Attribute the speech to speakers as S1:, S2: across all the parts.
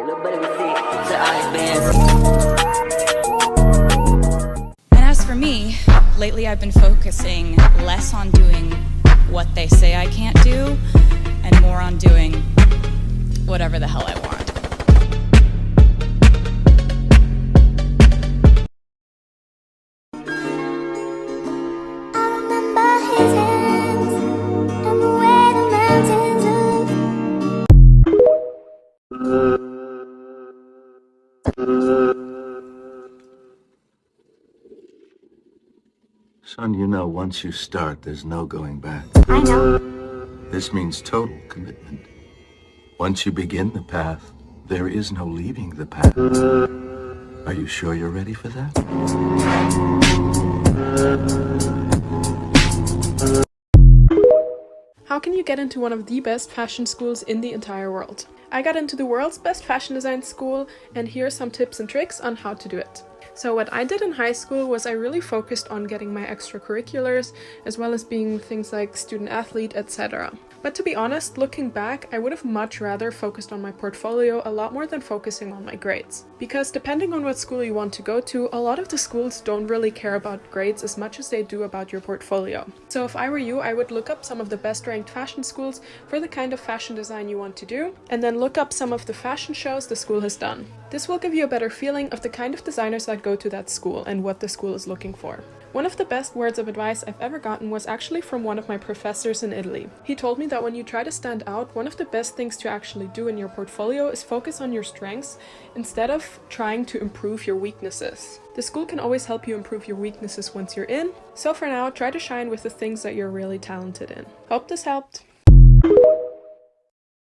S1: And as for me, lately I've been focusing less on doing what they say I can't do and more on doing whatever the hell I want.
S2: Son, you know, once you start, there's no going back.
S3: I know.
S2: This means total commitment. Once you begin the path, there is no leaving the path. Are you sure you're ready for that?
S4: How can you get into one of the best fashion schools in the entire world? I got into the world's best fashion design school, and here are some tips and tricks on how to do it. So what I did in high school was I really focused on getting my extracurriculars, as well as being things like student athlete, etc. But to be honest, looking back, I would have much rather focused on my portfolio a lot more than focusing on my grades. Because depending on what school you want to go to, a lot of the schools don't really care about grades as much as they do about your portfolio. So if I were you, I would look up some of the best ranked fashion schools for the kind of fashion design you want to do, and then look up some of the fashion shows the school has done. This will give you a better feeling of the kind of designers that go to that school and what the school is looking for. One of the best words of advice I've ever gotten was actually from one of my professors in Italy. He told me that when you try to stand out, one of the best things to actually do in your portfolio is focus on your strengths instead of trying to improve your weaknesses. The school can always help you improve your weaknesses once you're in, so for now, try to shine with the things that you're really talented in. Hope this helped.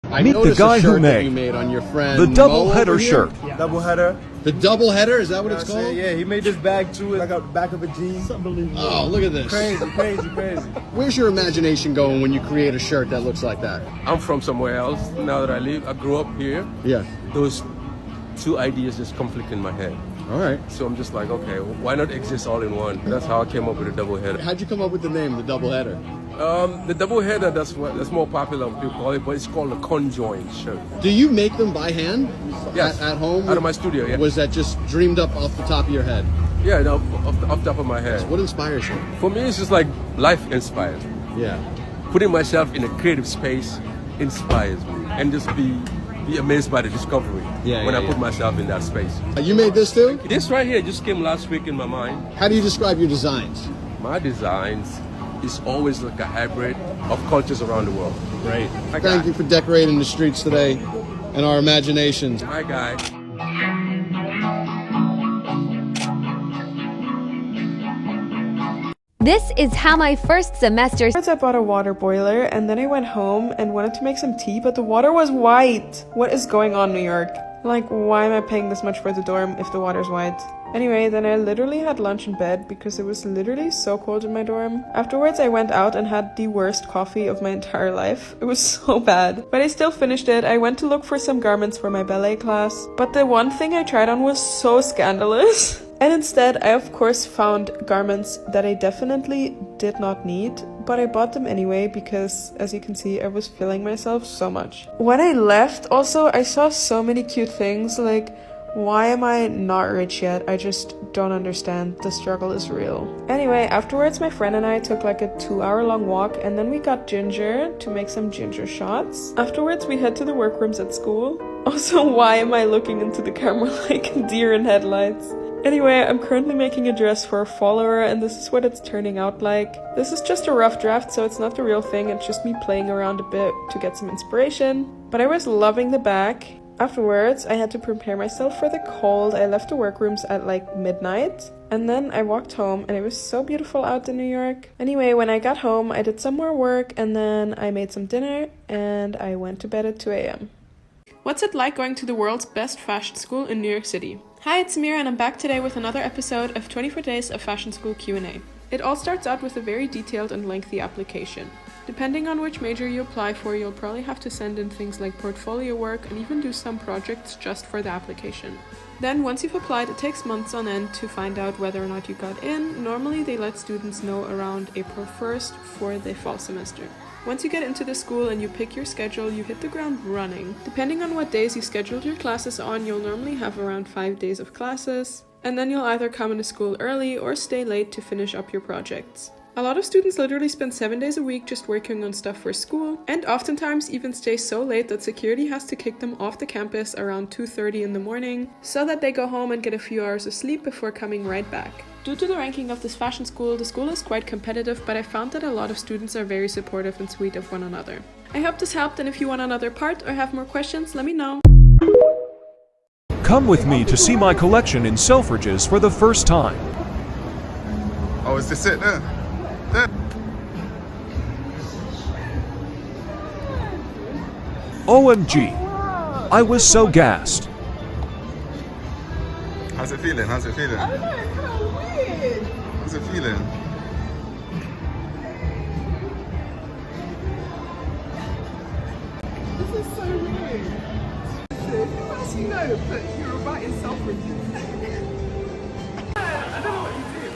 S5: I
S6: Meet the guy who
S5: you made on your friend
S6: the double
S5: Mo
S6: header
S5: over here.
S6: shirt.
S7: Yeah. Double header.
S5: The double header, is that what
S7: You know
S5: it's
S7: what I'm
S5: called?
S7: saying? Yeah, he made this bag too, like a back of a jean. It's unbelievable.
S5: Oh, look at this.
S7: Crazy.
S5: Where's your imagination going when you create a shirt that looks like that?
S8: I'm from somewhere else. Now that I grew up here.
S5: Yeah.
S8: Those two ideas just conflict in my head.
S5: All right.
S8: So I'm just like, okay, why not exist all in one? That's how I came up with a double header.
S5: How'd you come up with the name, the double header?
S8: The double header, that's more popular when people call it, but it's called a conjoined shirt.
S5: Do you make them by hand?
S8: Yes.
S5: At home?
S8: Out of my studio, yeah.
S5: Was that just dreamed up off the top of your head?
S8: Yeah, no, off the top of my head.
S5: What inspires you?
S8: For me, it's just like life inspired.
S5: Yeah.
S8: Putting myself in a creative space inspires me, and just be amazed by the discovery when I put myself in that space.
S5: You made this too?
S8: This right here just came last week in my mind.
S5: How do you describe your designs?
S8: My designs is always like a hybrid of cultures around the world.
S5: Great. Thank you for decorating the streets today and our imaginations.
S8: My guy.
S3: This is how my first semester.
S4: First I bought a water boiler, and then I went home and wanted to make some tea, but the water was white. What is going on, New York? Like, why am I paying this much for the dorm if the water's white? Anyway, then I literally had lunch in bed because it was literally so cold in my dorm. Afterwards, I went out and had the worst coffee of my entire life. It was so bad. But I still finished it. I went to look for some garments for my ballet class. But the one thing I tried on was so scandalous. And instead, I of course found garments that I definitely did not need, but I bought them anyway because, as you can see, I was feeling myself so much. When I left, also, I saw so many cute things, like, why am I not rich yet? I just don't understand. The struggle is real. Anyway, afterwards, my friend and I took like a 2-hour-long walk, and then we got ginger to make some ginger shots. Afterwards, we head to the workrooms at school. Also, why am I looking into the camera like a deer in headlights? Anyway, I'm currently making a dress for a follower, and this is what it's turning out like. This is just a rough draft, so it's not the real thing, it's just me playing around a bit to get some inspiration. But I was loving the back. Afterwards, I had to prepare myself for the cold. I left the workrooms at like midnight, and then I walked home, and it was so beautiful out in New York. Anyway, when I got home, I did some more work, and then I made some dinner, and I went to bed at 2 a.m. What's it like going to the world's best fashion school in New York City? Hi, it's Mira, and I'm back today with another episode of 24 Days of Fashion School Q&A. It all starts out with a very detailed and lengthy application. Depending on which major you apply for, you'll probably have to send in things like portfolio work and even do some projects just for the application. Then, once you've applied, it takes months on end to find out whether or not you got in. Normally, they let students know around April 1st for the fall semester. Once you get into the school and you pick your schedule, you hit the ground running. Depending on what days you scheduled your classes on, you'll normally have around 5 days of classes, and then you'll either come into school early or stay late to finish up your projects. A lot of students literally spend 7 days a week just working on stuff for school, and oftentimes even stay so late that security has to kick them off the campus around 2:30 in the morning, so that they go home and get a few hours of sleep before coming right back. Due to the ranking of this fashion school, the school is quite competitive, but I found that a lot of students are very supportive and sweet of one another. I hope this helped, and if you want another part or have more questions, let me know.
S6: Come with me to see my collection in Selfridges for the first time.
S9: Oh, is this it there? There.
S6: OMG, I was so gassed.
S9: How's it feeling? How's it feeling?
S10: I don't know, it's kind of weird.
S9: How's it feeling?
S10: This is so weird. As you know, but you're right in Selfridges. I don't know what you do.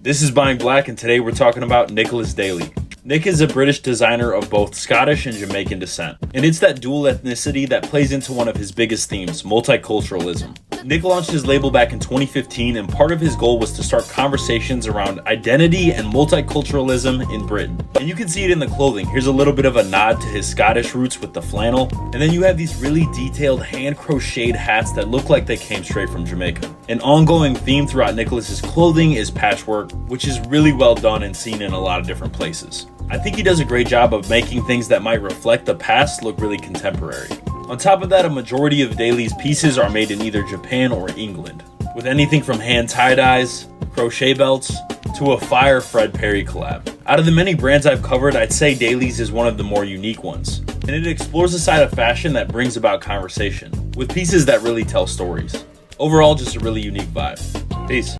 S11: This is Buying Black, and today we're talking about Nicholas Daly. Nick is a British designer of both Scottish and Jamaican descent, and it's that dual ethnicity that plays into one of his biggest themes, multiculturalism. Nick launched his label back in 2015, and part of his goal was to start conversations around identity and multiculturalism in Britain. And you can see it in the clothing. Here's a little bit of a nod to his Scottish roots with the flannel, and then you have these really detailed hand-crocheted hats that look like they came straight from Jamaica. An ongoing theme throughout Nicholas's clothing is patchwork, which is really well done and seen in a lot of different places. I think he does a great job of making things that might reflect the past look really contemporary. On top of that, a majority of Daly's pieces are made in either Japan or England, with anything from hand tie-dyes, crochet belts, to a fire Fred Perry collab. Out of the many brands I've covered, I'd say Daly's is one of the more unique ones, and it explores a side of fashion that brings about conversation, with pieces that really tell stories. Overall, just a really unique vibe. Peace.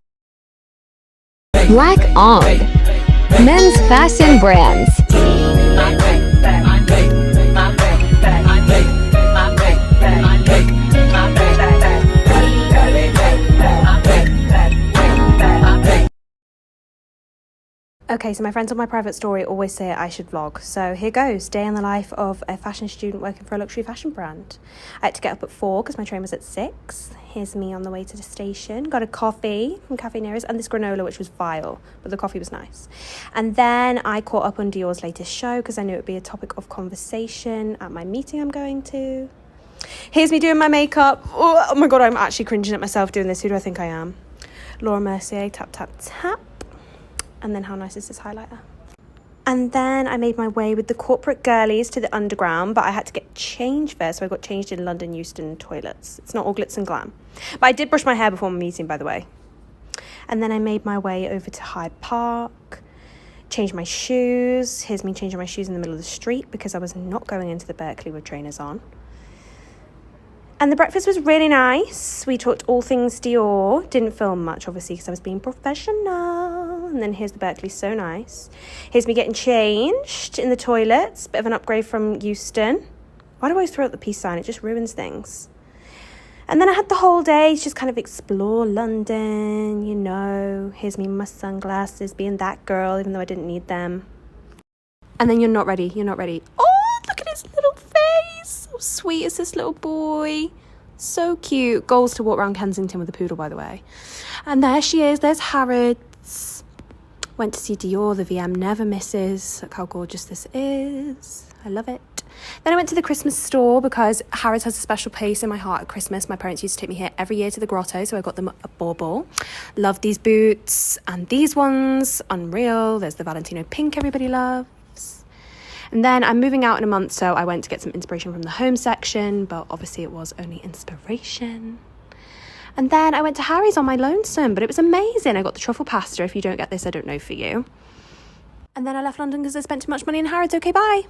S3: Black On. Men's fashion brands.
S12: Okay, so my friends on my private story always say I should vlog, so here goes. Day in the life of a fashion student working for a luxury fashion brand. I had to get up at 4 because my train was at 6. Here's me on the way to the station. Got a coffee from Cafe Nearest and this granola, which was vile, but the coffee was nice. And then I caught up on Dior's latest show because I knew it would be a topic of conversation at my meeting I'm going to. Here's me doing my makeup. Oh my god, I'm actually cringing at myself doing this. Who do I think I am? Laura Mercier, tap, tap, tap. And then how nice is this highlighter? And then I made my way with the corporate girlies to the underground, but I had to get changed first, so I got changed in London Euston toilets. It's not all glitz and glam. But I did brush my hair before my meeting, by the way. And then I made my way over to Hyde Park, changed my shoes. Here's me changing my shoes in the middle of the street because I was not going into the Berkeley with trainers on. And the breakfast was really nice. We talked all things Dior. Didn't film much, obviously, because I was being professional. And then here's the Berkeley, so nice. Here's me getting changed in the toilets. Bit of an upgrade from Euston. Why do I always throw out the peace sign? It just ruins things. And then I had the whole day to just kind of explore London, you know. Here's me with my sunglasses, being that girl, even though I didn't need them. And then you're not ready. Oh, look at his little face. How sweet is this little boy? So cute. Goals to walk around Kensington with a poodle, by the way. And there she is. There's Harrods. Went to see Dior. The VM never misses. Look how gorgeous this is. I love it. Then I went to the Christmas store because Harrods has a special place in my heart at Christmas. My parents used to take me here every year to the grotto, so I got them a bauble. Love these boots and these ones. Unreal. There's the Valentino pink everybody loves. And then I'm moving out in a month, so I went to get some inspiration from the home section, but obviously it was only inspiration. And then I went to Harry's on my lonesome, but it was amazing. I got the truffle pasta. If you don't get this, I don't know for you. And then I left London because I spent too much money in Harrods. Okay, bye.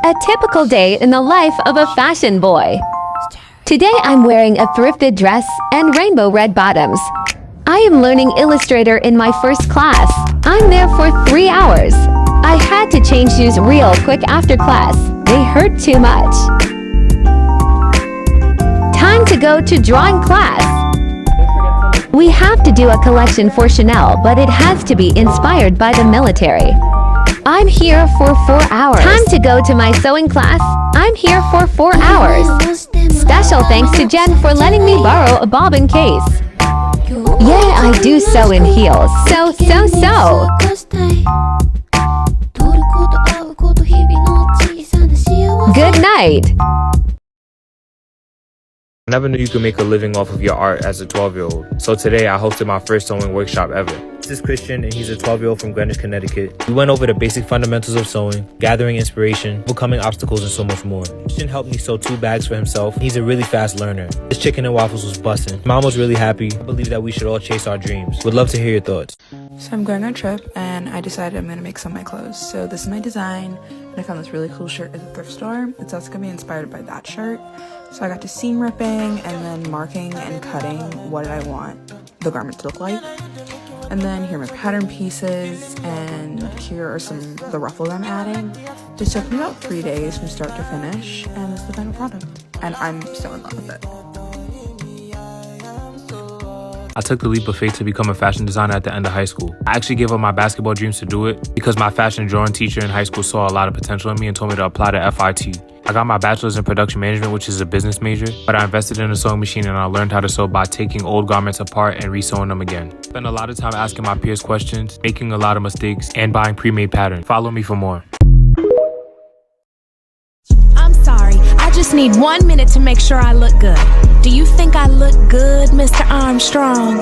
S3: A typical day in the life of a fashion boy. Today I'm wearing a thrifted dress and rainbow red bottoms. I am learning Illustrator in my first class. I'm there for 3 hours. I had to change shoes real quick after class. They hurt too much. Time to go to drawing class. We have to do a collection for Chanel, but it has to be inspired by the military. I'm here for 4 hours. Time to go to my sewing class. I'm here for 4 hours. Special thanks to Jen for letting me borrow a bobbin case. Yeah, I do sew in heels. So. Good night.
S13: I never knew you could make a living off of your art as a 12-year-old. So today I hosted my first sewing workshop ever. This is Christian and he's a 12-year-old from Greenwich, Connecticut. We went over the basic fundamentals of sewing, gathering inspiration, overcoming obstacles, and so much more. Christian helped me sew 2 bags for himself. He's a really fast learner. His chicken and waffles was bussin'. Mom was really happy. I believe that we should all chase our dreams. Would love to hear your thoughts.
S14: So I'm going on a trip and I decided I'm going to make some of my clothes. So this is my design. And I found this really cool shirt at the thrift store. It's also going to be inspired by that shirt. So I got to seam ripping and then marking and cutting what I want the garment to look like. And then here are my pattern pieces, and here are the ruffles I'm adding. This took me about 3 days from start to finish, and this is the final product. And I'm so in love with it.
S13: I took the leap of faith to become a fashion designer at the end of high school. I actually gave up my basketball dreams to do it because my fashion drawing teacher in high school saw a lot of potential in me and told me to apply to FIT. I got my bachelor's in production management, which is a business major, but I invested in a sewing machine and I learned how to sew by taking old garments apart and resewing them again. Spent a lot of time asking my peers questions, making a lot of mistakes, and buying pre-made patterns. Follow me for more.
S15: I'm sorry, I just need 1 minute to make sure I look good. Do you think I look good, Mr. Armstrong?